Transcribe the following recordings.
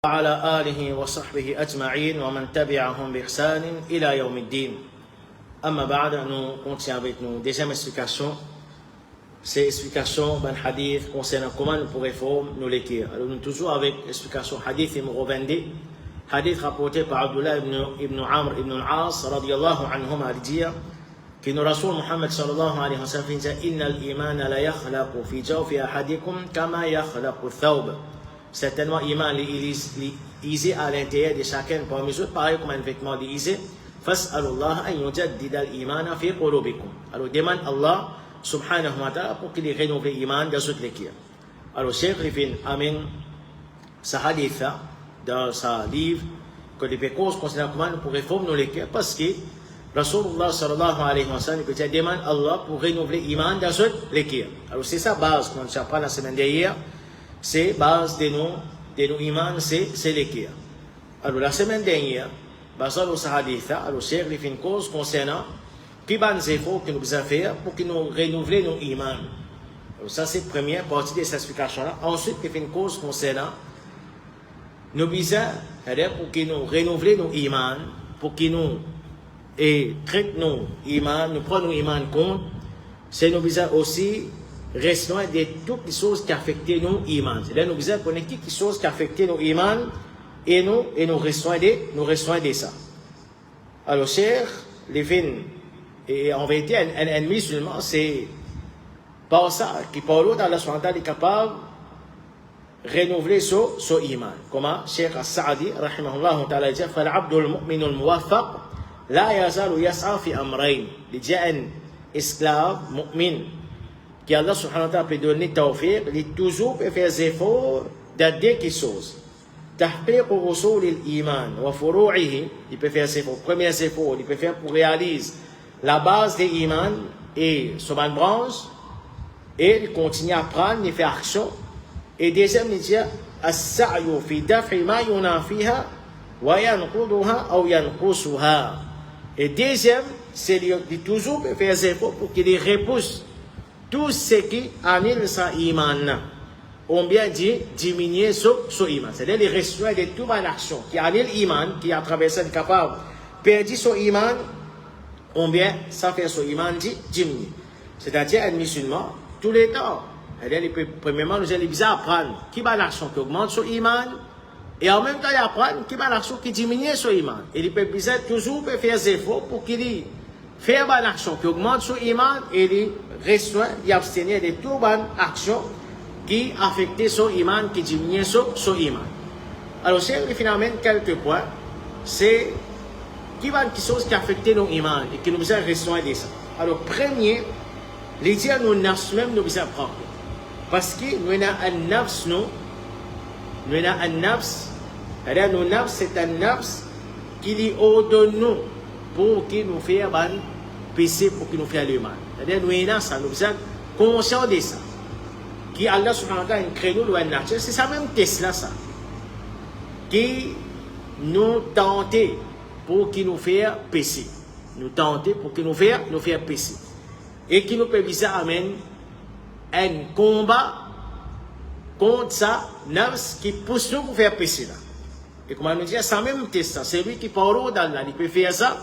وعلى آله وصحبه أجمعين ومن تبعهم بإحسان إلى يوم الدين. Amma ba'da, nous continuons avec nos deuxième explication. C'est l'explication d'un hadith concernant comment nous pourrions faire nos lectures. Alors nous toujours avec l'explication hadith numéro 22. Hadith rapporté par Abdullah ibn Amr ibn al-As radiyallahu anhuma dire que nous Rasul Muhammad sallallahu alayhi wa sallam dit inna al-iman la yakhlaqu fi jawfi ahadikum kama yakhlaqu thawb. Certainement, l'iman est isé à l'intérieur de chacun parmi eux, pareil comme un vêtement est isé. Fas'alullah an yujaddida al-iman fi qulubikum. Alors demande Allah subhanahu wa ta'ala pour qu'il renouvelle l'iman dans votre cœur. Alors Cheikh Rifin amène ce hadith dans sa livre que les pécos concernant comment nous pourrions réformer nos cœurs parce que Rasulullah sallallahu alayhi wa sallam demande Allah pour renouveler l'iman dans votre cœur. Alors c'est sa base qu'on a appris la semaine dernière. C'est base de nos imans, c'est les cœurs. Alors la semaine dernière, basé sur ce hadith, alors Cheikh il fait une cause concernant qui va nous efforts que nous devons faire pour que nous renouveler nos imans. Alors ça c'est la première partie de cette explication-là. Ensuite, il fait une cause concernant nos besoins, pour que nous renouveler nos imans, pour que nous traitent nos imans, nous prenons nos imans compte. C'est nos besoins aussi restons de toutes les choses qui affectent nos imans. C'est-à-dire, nous devons connaître toutes les choses qui affectent nos imans et nous restons de ça. Alors, cher, les fins, et en vérité, un musulman, c'est par ça qui, par l'autre, Allah est capable de renouveler son iman. Comment Cheikh As-Sa'di, rahimahullah ta'ala, dit فَالْعَبْدُ الْمُؤْمِنُ الْمُوَفَّقُ لَا يَزَالُ يَسْعَى فِي أَمْرَيْنِ. Il dit un esclave, mu'min, qui Allah subhanahu wa ta'ala peut donner tawfiq, il toujours peut faire des efforts dans deux choses. Tahqiq usul al-iman wa furu'ihi, il peut faire ses efforts. Premier effort, il peut faire pour réaliser la base de l'iman et son branche, et il continue à prendre, il fait action. Et deuxième, il dit as-sa'yu fi daf'i ma yunafiha wa yanquduha ou yanqusuha. Et deuxième, c'est il toujours peut faire des efforts pour qu'il repousse tout ce qui annule sa iman, on bien dit diminuer son iman. C'est-à-dire les restrictions de toute une action qui annule l'iman, qui à travers ça est capable de perdre son iman, on bien ça fait son iman diminuer. C'est-à-dire un musulman, tous les temps, premièrement, nous allons bien apprendre qui va l'action qui augmente son iman, et en même temps, il apprendre qui va l'action qui diminue son iman. Et il peut toujours faire des efforts pour qu'il faire une action qui augmente son iman et il restreint et abstenir de toute une action qui affecte son iman, qui diminue son iman. Alors, c'est finalement quelques points, c'est qui va une chose qui affecte nos iman et qui nous a restreint de ça. Alors, premier, les dire nous même nous besoin prendre. Parce que nous avons un nafs, nous avons un nafs, c'est-à-dire nos nafs, c'est un nafs qui est au-delà de nous. Pour qu'il nous fasse un péché, pour qu'il nous fasse le mal. C'est-à-dire, nous sommes conscients de ça. Qui Allah subhanahu wa ta'ala crée nous le nature, c'est ça même Tesla, ça. Qui nous tente pour qu'il nous fasse péché. Nous tente pour qu'il nous fasse péché. Et qui nous peut viser à amener un combat contre ça, qui pousse nous pour faire péché là. Et comme on nous dit, ça même Tesla, c'est lui qui parle d'Allah, il peut faire ça.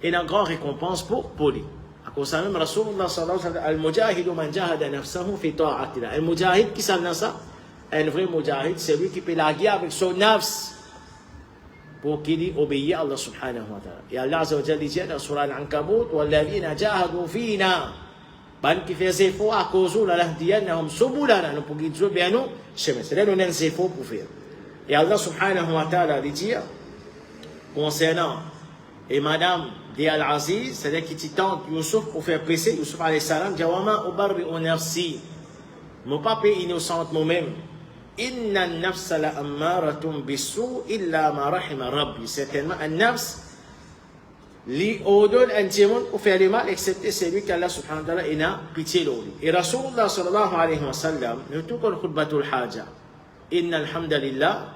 Et une grande récompense pour lui. À cause de même, Rasulullah sallallahu alayhi wa sallam, al-mujahidu man jahada nafsahu fi ta'atillah. Al-mujahid qui s'en a ça, un vrai mujahid, c'est lui qui peut la guerre avec son nafs pour qu'il obéisse à Allah subhanahu wa ta'ala. Et Allah azza wa jalla dit dans surah Al-Ankabut, وَالَّذِينَ جَاهَدُوا فِينَا. Ban qui fait des efforts à cause de l'ahdiyannahum subulana, nous pour guider bien nous, c'est-à-dire nous avons des efforts pour faire. Et Allah subhanahu wa ta'ala dit concernant et madame dit Al-Aziz, c'est-à-dire qui tente Youssouf pour faire presser, Youssouf alayhi salam, dit Wama ubarri'u nafsi. Mon papa est innocent moi-même. Inna an-nafsa la ammaratun bisu illa ma rahima rabbi. Certainement, un nafs li ordonne un démon pour faire le mal, excepté celui qu'Allah subhanahu wa ta'ala a pitié de lui. Et Rasulullah sallallahu alayhi wa sallam, nous tout comme khutbatul haja. Inna alhamdulillah.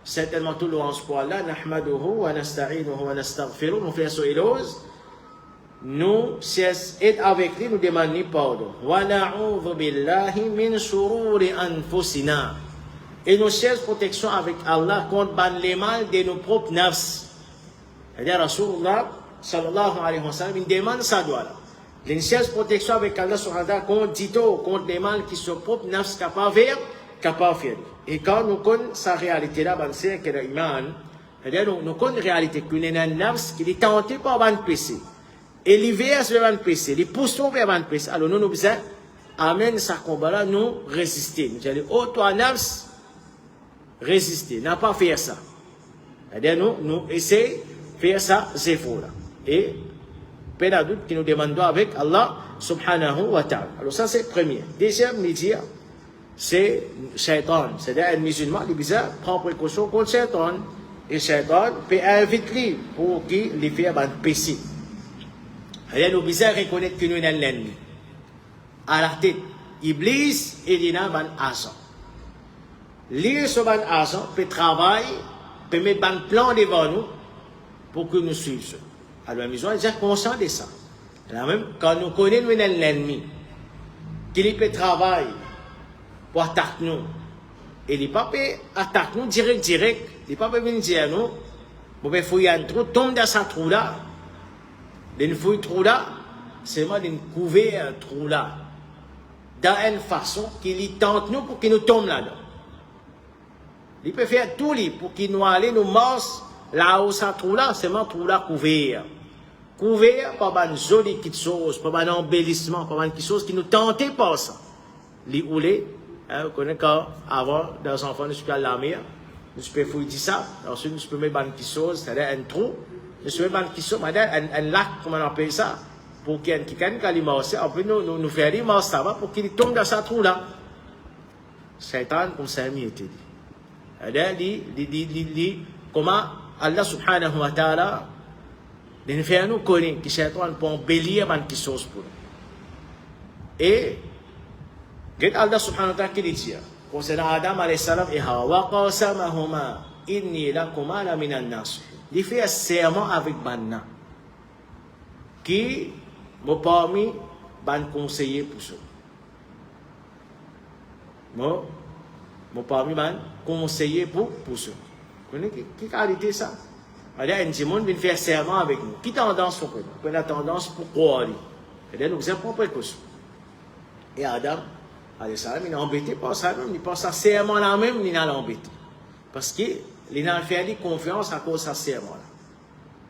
Certainement tout louange pour Allah, nahmaduhu wa nasta'inuhu wa nastaghfiruh, nous faisons éloge, nous et avec lui nous demandons pardon. Wa na'udhu billahi min shururi anfusina. Et nous cherchons protection avec Allah contre les mal de nos propres nafs. C'est-à-dire, Rasulullah, sallallahu alayhi wa sallam, il demande ça doit là. Il cherche protection avec Allah subhanahu wa ta'ala contre les mal qui sont propres nafs capables de faire. Et quand nous connaissons sa réalité là, c'est que l'iman, c'est-à-dire, nous connaissons la réalité qu'il y a un nafs qui est tenté par un péché. Et l'hiver, c'est un péché. Les poussons vers un péché. Alors, nous, nous disons, amène sa combat là, nous résister. Nous allons, oh, toi, nafs, résister, n'a pas fait ça. C'est-à-dire, nous essayons de faire ça, c'est faux là. Et, pas de doute qui nous demandons avec Allah subhanahu wa ta'ala. Alors, ça, c'est le premier. Deuxième média, c'est Shaitan. C'est-à-dire, un musulman, il prend précaution contre Shaitan. Et Shaitan peut inviter pour qu'il fasse un péché. C'est-à-dire, nous devons reconnaître que nous sommes l'ennemi. À la tête, Iblis, il a un agent. Lire ce ban agent peut travailler, peut mettre un plan devant nous pour que nous suivions. Alors, nous sommes déjà conscients de ça. Alors, même quand nous connaissons l'ennemi, qu'il peut travailler pour attaquer nous, et il ne peut pas attaquer nous direct. Il ne peut pas venir dire à nous, vous pouvez fouiller un trou, tombe dans ce trou-là. D'une fouille trou là, c'est moi d'une couvert un trou là. Dans une façon qu'il tente nous pour qu'il nous tombe là-dedans. Il peut faire tout pour qu'il nous aille, nous morse là où ça trou là, c'est moi trou là couvert. Couvert par une jolie petite chose, par un embellissement, par une chose qui nous tentait pas ça. Les oulés, vous connaissez quand avant, dans les enfants, nous sommes à la mer, nous pouvons fouiller ça, ensuite nous pouvons mettre une petite chose, c'est-à-dire un trou. Je suis même un lac, comment on appelle ça, pour qu'il y ait quelqu'un qui a l'immense, après nous faire l'immense ça va pour qu'il tombe dans ce trou-là. Satan, comme ça, il était dit. Comment Allah subhanahu wa ta'ala, il fait nous connaître que Satan peut embellir quelque chose pour nous. Et, Allah subhanahu wa ta'ala qui dit, concernant Adam alayhi salam et Hawa, wa qasamahuma inni lakuma la minan nas. Il fait un serment avec Banna, qui m'a permis de conseiller pour ça. M'a permis de conseiller pour ça. Vous connaissez qui qualité ça? Il y a un monde qui fait un serment avec nous. Qui tendance pour nous? Quelle la tendance pour croire? Et nous avons pas précaution. Et Adam, il est embêté par ça même, il pense à serment là même, il n'a embêté. Parce que il a fait confiance à cause de sa serment.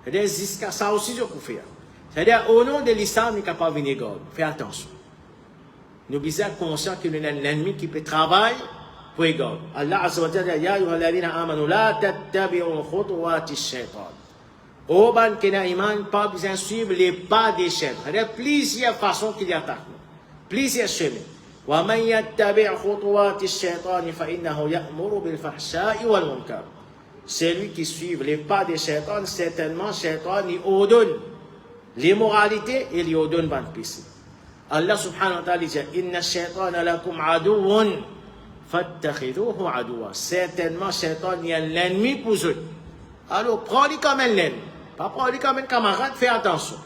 C'est-à-dire, jusqu'à ça aussi, je peux faire. C'est-à-dire, au nom de l'islam, il n'est pas venir God. Fais attention. Nous sommes conscients qu'il y a un ennemi qui peut travailler pour God. Allah Azza wa Jalla dit, Ya ayyuhalladhina amanu, la tattabi'u khutuwati shaitan. Au ban qui n'a iman, pas besoin de suivre les pas des shaitan. C'est-à-dire, plusieurs façons qu'il attaque nous. Plusieurs chemins. Wa man yattabi' khutuwati shaitan, fa innahu ya'muru bil fahsha'i wal munkar. Celui qui suit les pas des shaitans, certainement, shaitan, il ordonne l'immoralité et il ordonne le péché. Allah subhanahu wa ta'ala dit, Inna shaitana lakum adouun, fattakhidouhu adoua. Certainement, shaitan, il y a l'ennemi pour eux. Alors, prends-le comme un ennemi. Pas prends-le comme un camarade, fais attention.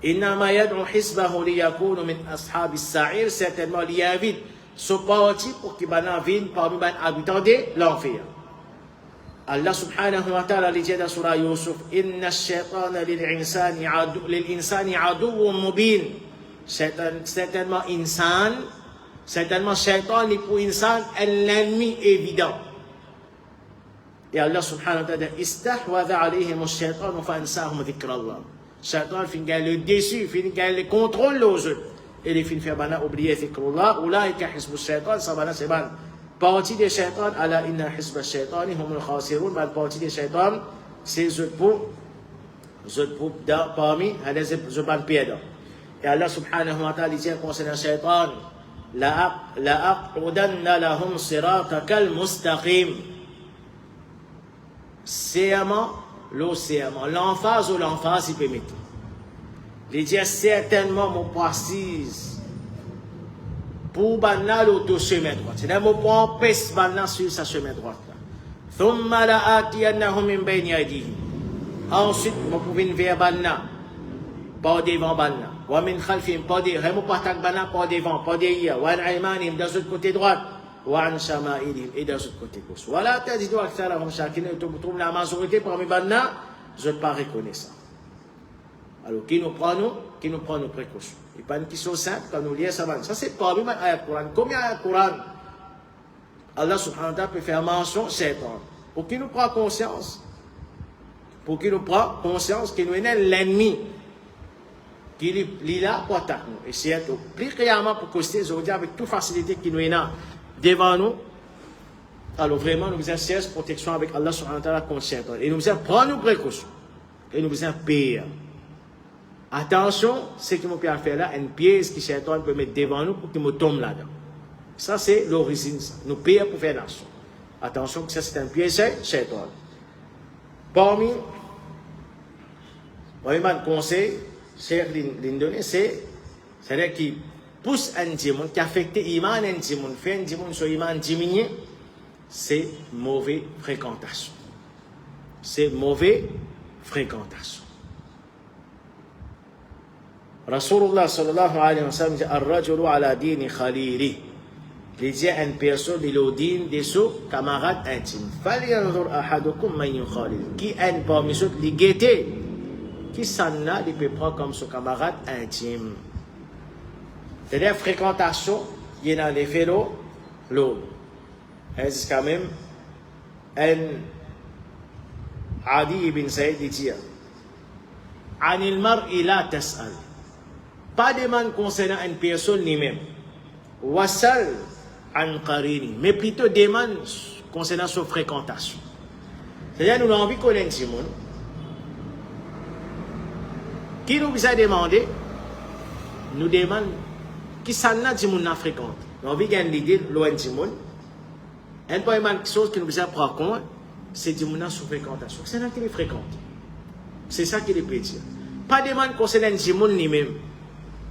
Innama yad'u hisbahu liyakunu min ashabis sa'ir. Certainement, il invite ce parti pour qu'il vienne parmi les habitants de l'enfer. Allah subhanahu wa ta'ala dit dans surah Yusuf, Inna ash-shaytana lil-insani aduwwun mubin. Certainement, shaytan est pour insan un ennemi évident. Et Allah subhanahu wa ta'ala dit, Istahwadha alayhim ash-shaytanu fa ansahum dhikra Allah. Shaytan fin gagne le dessus, fin gagne le contrôle aux autres. Et les fin fait oublier dhikra Allah, ulaika hizbu ash-shaytan, ça va c'est ban. Partie des shaitans, ala inna hisba shaitani humul khasirun, la partie des shaitans, c'est zutbou parmi, les zutban perdants. Et Allah subhanahu wa ta'ala dit concernant shaitan, la'aqudanna lahum siratakal mustaqim. Serment, l'océan, l'emphase ou l'emphase, il peut mettre. Il dit certainement, mon précise, pour banal au chemin droit. C'est-à-dire, on peut empêcher banal sur sa chemin droit. Thumma la'atiyannahum min bayni aydihim. Ensuite, on peut venir vers banal, pas devant banal. Wa min khalfihim, pas derrière, on peut attaquer banal, pas devant, pas derrière. Wa an aymanihim, dans l'autre côté droit. وعن شمائلهم et d'autres côtés gauche. ولا تجد أكثرهم شاكرين. Tu trouves la majorité parmi banna, je ne pas reconnaissant. Alors qui nous prend nos précautions. Il pas une question simple quand nous lisons ça. Ça c'est parmi les ayats Coran. Combien d'ayats Coran Allah subhanahu wa ta'ala peut faire mention Shaitan. Pour qu'il nous prend conscience. Pour qu'il nous prend conscience qu'il nous est l'ennemi. Qu'il est là pour attaquer nous. Et c'est plus clairement pour coster aujourd'hui avec toute facilité qu'il nous est là devant nous. Alors vraiment nous avons cesse protection avec Allah subhanahu wa ta'ala contre Shaitan. Et nous avons prendre nos précautions. Et nous avons payer. Attention, ce que nous pouvons faire là, une pièce que Shaitan peut mettre devant nous pour qu'il nous tombe là-dedans. Ça, c'est l'origine. Nous payons pour faire nation. Attention, que ça, c'est un piège Shaitan. Parmi les conseils, c'est c'est-à-dire qui pousse un démon, qui affecte l'iman un démon, fait un démon sur l'iman diminuer, c'est mauvaise fréquentation. C'est mauvaise fréquentation. Rasulullah sallallahu alayhi wa sallam dit Ar-rajulu ala dini khalili. Il dit à une personne, il est digne de son camarade intime. Falyanzur ahadukum man yukhalil. Qui est parmi ceux qui guettent, qui s'en a, il peut prendre comme son camarade intime. C'est-à-dire, fréquentation, il y a des félos, l'autre. C'est quand même un Adi ibn Saïd dit Anil mar'i la tas'al. Pas de demande concernant une personne lui-même. Wasal an qarini. Mais plutôt demande concernant sa fréquentation. C'est-à-dire, nous avons envie de connaître ce monde. Qui nous a demandé, nous demande qui s'en a dit mon a fréquente. Nous avons envie de l'idée loin du monde. Un peu de chose qui nous a pris compte, c'est du monde sous fréquentation. C'est là qu'il est fréquente. C'est ça qu'il est peut dire. Pas demande concernant du monde lui-même.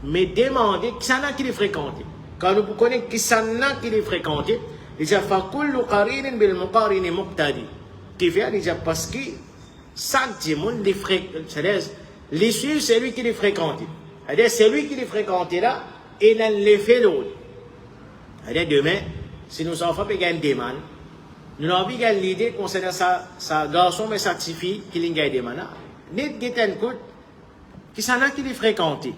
Mais demander qui s'en a qui les fréquente. Quand nous connaissons qui s'en a qui les fréquente, il dit فَكُلُّ قَرِينٍ بِالْمُقَارِنِ مُقْتَدِي. Qui fait, il dit parce que chaque démon les fréquente, c'est-à-dire les suivre, c'est lui qui les fréquente. C'est-à-dire c'est lui qui les fréquente là, et il les fait l'autre. C'est-à-dire demain, si nos enfants peuvent gagner des démons, nous avons gagné l'idée concernant sa garçon mais sa petite fille qui les gagne des démons. N'est pas un coup qui s'en a qui les fréquente.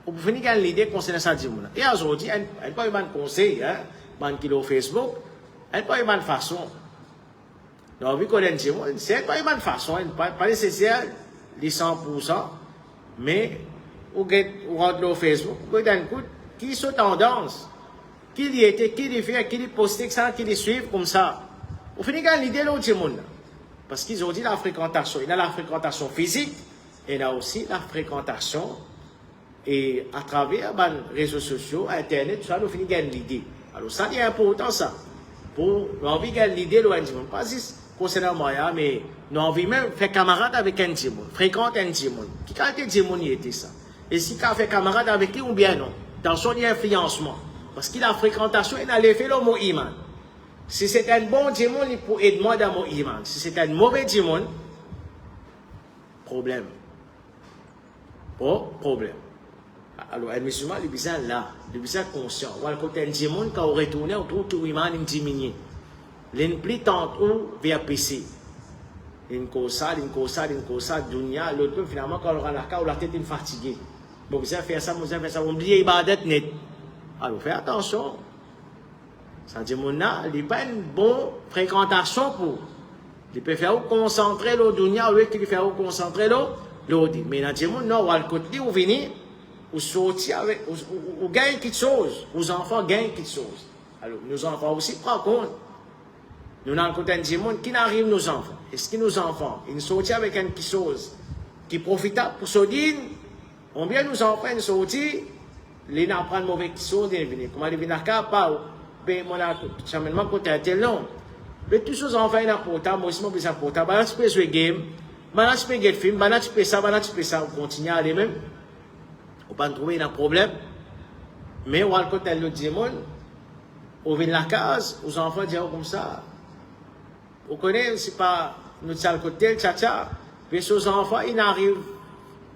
Pour finir avec l'idée concernant ça, et aujourd'hui, elle n'a pas eu de conseil, man qui est au Facebook, elle n'a pas eu de façon. Donc, vu qu'on a dit, c'est pas une façon, pas nécessaire, les 100%, mais, on rentre au Facebook, on regarde un coup, qui sont tendance, qui y était, qui les fait, qui les poste, qui les suivent comme ça. On finit avec l'idée de l'autre monde. Parce qu'ils ont dit la fréquentation, il y a la fréquentation physique, et il y a aussi la fréquentation. Et à travers les réseaux sociaux, Internet, tout ça, nous finissons gagner l'idée. Alors ça, c'est important ça. Pour nous envie de gagner l'idée loin du monde. Pas juste concernant moi, mais nous envie même faire camarade avec un démon, fréquente un démon. Qui qualité de démon y était ça? Et si tu fait camarade avec qui ou bien non? Dans son influencement. Parce qu'il a fréquentation, il a l'effet le mot iman. Si c'est un bon démon, il peut aider moi dans mon iman. Si c'est un mauvais démon, problème. Oh, problème. Alors, un musulman, il est bien là, il est bien conscient. Voilà, quand un démon, quand on retourne, on trouve que l'iman est diminué. L'esprit tente où vers PC. Une cause, dunya, l'autre, finalement, quand on rentre là, la tête est fatiguée. Donc, vous avez fait ça, on oublie ibadat net. Alors, faites attention. Ça démon-là, il n'est pas une bonne fréquentation pour. Il peut faire concentrer le dunya, ou il peut faire concentrer l'autre. Mais dans le démon, non, on va le côté où venir. Ou sortir avec, ou gagne quelque chose, aux enfants gagnent quelque chose. Alors, nos enfants aussi prennent compte. Nous avons côté un démon qui n'arrive nos enfants. Est-ce que nos enfants, ils sortent avec quelque chose qui est profitable pour se dire, on vient nos enfants sortir, ils n'apprennent mauvais chose, ils viennent. Comment ils viennent à cas, pas, ben, mon chamanement côté un tel nom. Mais tous ces enfants, ils ont portable, moi aussi, moi, ils ont portable, bah, tu peux jouer game, bah, tu peux jouer film, bah, tu peux ça, on continue à aller même. On peut pas trouver un problème. Mais on va le côté de l'autre démon, on vient de la case, aux enfants disent comme ça. On connaît, c'est pas notre sale côté, tcha-tcha. Mais ces enfants, ils n'arrivent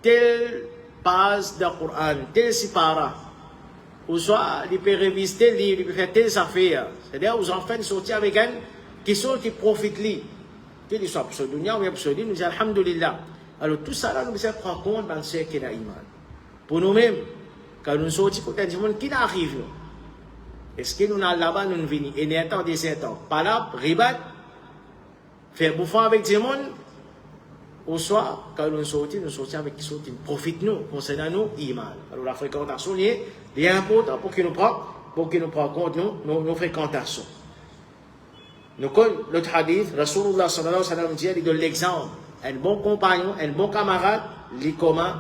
telle base de Coran, telle sipara. ou soit il peut réviser, il peut faire telles affaires. C'est-à-dire, aux enfants sortir avec un qui sont qui profitent lui. Qu'il soit pour ce dunya ou bien pour ce dit, nous disons alhamdulillah. Alors tout ça là, nous devons prendre compte dans ce qui est l'iman. Pour nous-mêmes, quand nous sortons côté du monde, qui arrive? Est-ce que nous allons là-bas, nous venons, et nous attendons des temps, pas là, ribat, faire bouffer avec du monde, ou soit, quand nous sortons avec qui sortent, profite nous, concernant nous, iman. Alors la fréquentation est importante pour qu'il nous prenne compte nos fréquentations. Nous connaissons l'autre hadith, Rasulullah sallallahu alayhi wa sallam dit, il donne l'exemple, un bon compagnon, un bon camarade, il comment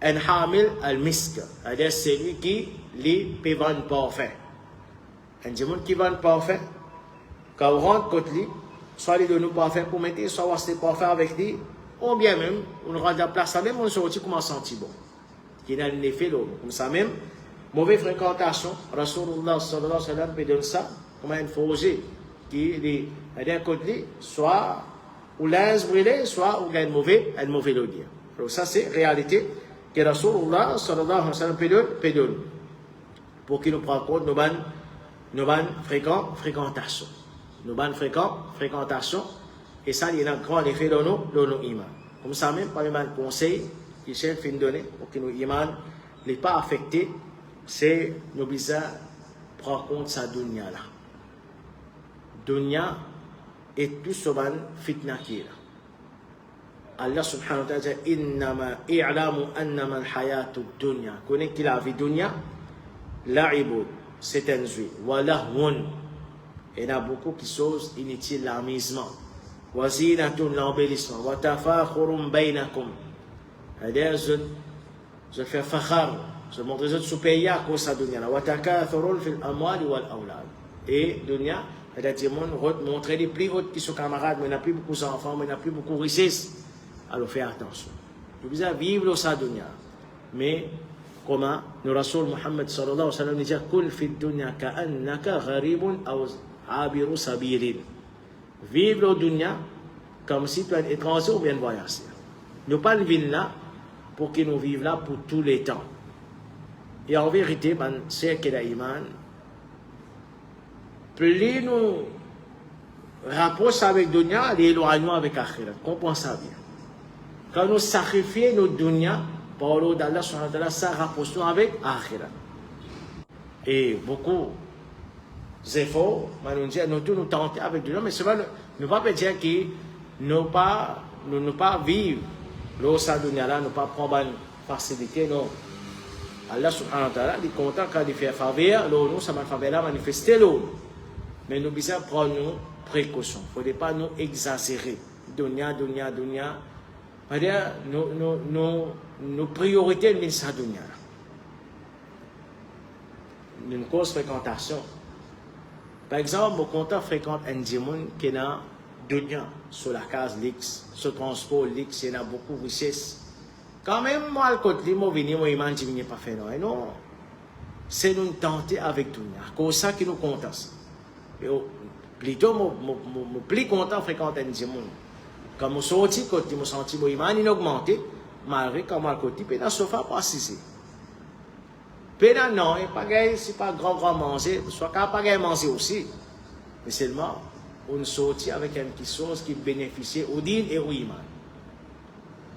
un hamil al-misk, c'est-à-dire celui qui peut vendre parfait. Un monde qui vend parfait, quand on rentre côté lui, soit il donne nous parfait pour mettre, soit on reste parfait avec lui, ou bien même, on rentre à la place, même on sortit comme un senti bon. Qui n'a un effet l'homme. Comme ça même, mauvaise fréquentation, Rasulullah sallallahu alayhi wa sallam peut donner ça comme un forger qui est d'un côté, soit ou l'âge brûlé, soit ou un mauvais lodier. Donc ça c'est réalité que Rasulullah sallallahu alayhi wa sallam peut donner pour qu'il nous prenne compte nos bonnes fréquentations. Nos bonnes fréquentations. Et ça, il y a un grand effet dans nos imams. Comme ça même, parmi les conseils qui sont fin donner pour que nos imams ne soient pas affectés, c'est nous besoin prendre compte de sa dunya là. Dunya est tout ce ban fitna qui est là. Allah subhanahu wa ta'ala dit innama i'lamu annama al-hayatu dunya. Connaissez la vie dunya, la'ibun, c'est un jeu. Wa lahwun. Il y a beaucoup de choses inutiles, l'amusement. Wa zinatun, l'embellissement. Wa tafakhurun bainakum. C'est-à-dire, je fais fakhar, je montre les autres sous-pays à cause de la dunya. Wa takathurun fil amwali wal awlad. Et dunya, c'est-à-dire, montrer les plus hautes qui sont camarades, mais il n'y a plus beaucoup d'enfants, mais il n'y a plus beaucoup de richesses. Alors, faites attention. Nous devons vivre dans sa dunya. Mais, comment le Rasul Muhammad sallallahu alayhi wa sallam dit Kul fi dunya ka'annaka gharibun aw abiru sabirin. Vivre au dunya comme si tu es un étranger ou bien voyageur. Nous pas vivre là pour que nous vivions là pour tous les temps. Et en vérité, c'est que l'iman, plus nous rapprochons avec dunya, l'éloignons avec akhirat. Comprenez ça bien. Quand nous sacrifions notre dunya, par l'eau d'Allah, ça rapproche nous avec akhirat. Et beaucoup d'efforts, nous tentons avec dunya, mais cela ne va pas dire que nous ne pas vivre l'eau sa dunya là, nous ne pas prendre une facilité, non. Allah subhanahu wa ta'ala, il est content quand il fait faveur, l'eau, nous, ça m'a faveur là, manifester l'eau. Mais nous devons prendre nos précautions. Il ne faut pas nous exagérer. Dunya. C'est-à-dire, nos priorités, nous sommes dunya. Une cause fréquentation. Par exemple, mon compteur fréquente un démon qui est dans dunya, sur la case l'X, sur le transport l'X, il y a beaucoup de richesses. Quand même, moi, le côté, moi, je moi, imagine, pas fait non. C'est nous tenter avec dunya. C'est ça qui nous compte. Plutôt, je plus content de fréquenter un démon. Quand je suis sorti, je me sens mon iman augmenté, malgré que je côté, je suis sofa pas assisté. Non, c'est pas grand manger, soit pas manger aussi. Mais seulement, on sortit avec une petite chose qui bénéficie au din et au iman.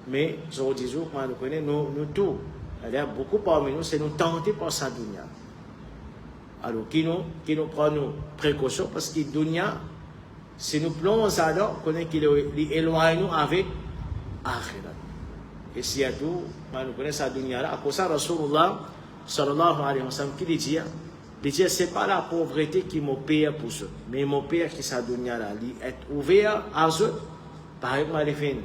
Mais, je vous dis, nous connaissons nous tous. C'est-à-dire, beaucoup parmi nous, c'est nous tenter par sa dunya. Alors, qui nous prend nos précautions, parce que dunya, si nous plongeons là-dedans, on connaît qu'il éloigne nous avec akhirat. Et s'il y a tout, nous connaissons sa dunya là. À cause de ça, Rasulullah sallallahu alayhi wa sallam, qui dit, c'est pas la pauvreté qui m'opère pour ça, mais m'opère qui sa dunya là, être ouvert à eux, par exemple, les fins,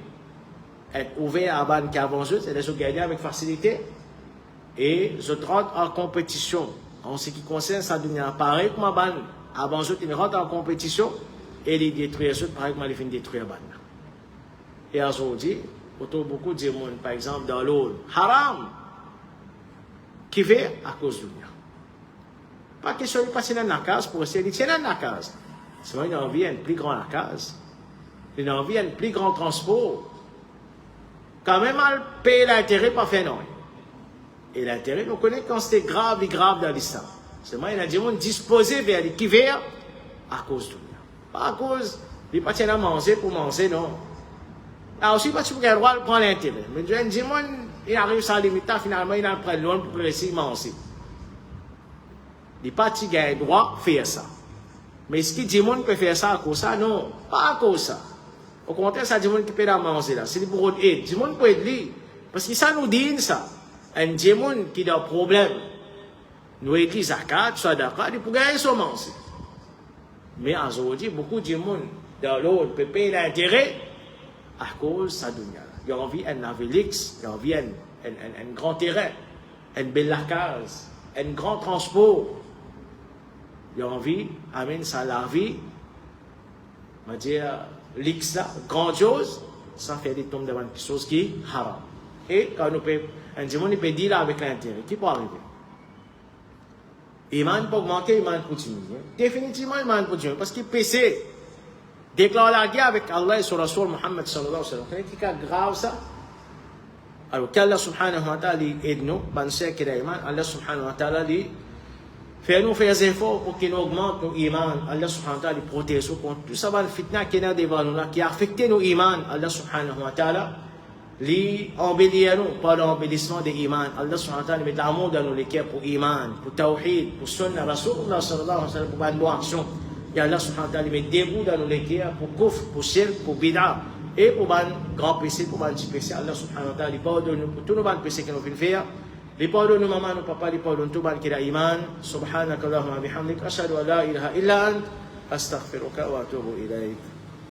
être ouvert à ban qui avance eux, c'est les gagner avec facilité, et je rentre en compétition. En ce qui concerne sa dunya, pareil comme à ban, avant eux, ils rentrent en compétition, et les détruire eux, pareil comme les fins détruire ban. Et aujourd'hui, autour beaucoup de monde, par exemple, dans l'eau, haram, qui fait à cause de dunya. Pas question de passer dans la case pour essayer de tirer dans la case. C'est vrai, il a envie d'un plus grand la case. Il a envie d'un plus grand transport. Quand même, elle paye l'intérêt, pas fait non. Et l'intérêt, nous connaissons quand c'était grave dans l'islam. Seulement, il y a des gens disposés vers les kivers à cause de lui. Pas à cause, il n'y a pas de manger pour manger, non. Là aussi, pas de droit de prendre l'intérêt. Mais il y a des gens, il arrive sans limite, finalement, il en prend loin pour réussir à manger. Il n'y a pas de droit de faire ça. Mais est-ce que des gens peuvent faire ça à cause de ça? Non, pas à cause de ça. Au contraire, ça, des gens qui peuvent manger là. C'est pour aider. Des gens peuvent aider. Parce que ça nous dit ça. Un démon qui a un problème, nous écrivons zakat, sadaqa, il peut gagner son manger. Mais aujourd'hui, beaucoup de démons dans l'autre peuvent payer l'intérêt à cause de sa dunya. Il y a envie d'un Avelix, il y a envie d'un grand terrain, une belle case, un grand transport. Il y a envie, amène ça à la vie, on va dire, l'X là, grandiose, ça fait des tombes devant quelque chose qui est haram. Et quand nous pouvons, un démon peut dire avec l'intérêt, qui peut arriver? Iman peut augmenter, iman peut diminuer. Définitivement, iman peut diminuer. Parce que PC déclare la guerre avec Allah et son Rasoul Muhammad sallallahu alayhi wa sallam. Vous savez qui grave ça? Alors qu'Allah subhanahu wa ta'ala aide-nous, pensez qu'il y a iman, Allah subhanahu wa ta'ala dit, fais-nous faire des efforts pour qu'il augmente nos iman. Allah subhanahu wa ta'ala protège nous contre tout ça, le fitna qui est devant nous là, qui a affecté nos iman. Allah subhanahu wa ta'ala li embellir nous par l'embellissement des iman. Allah subhanahu wa ta'ala met l'amour dans nos cœurs pour iman, pour tawhid, pour sunna Rasulullah sallallahu alayhi wa sallam, pour bonne action. Et Allah subhanahu wa ta'ala met des bouts dans nos cœurs pour kufr, pour shirk, pour bid'a et pour ban grand péché, pour ban petit péché. Allah subhanahu wa ta'ala pardonne nous pour tous nos ban péchés que nous venons faire. Les pardonne nous maman, nous papa, les pardonne tout ban qui a iman. Subhanaka Allahumma bihamdik, ashhadu an la ilaha illa ant, astaghfiruka wa atubu ilayk.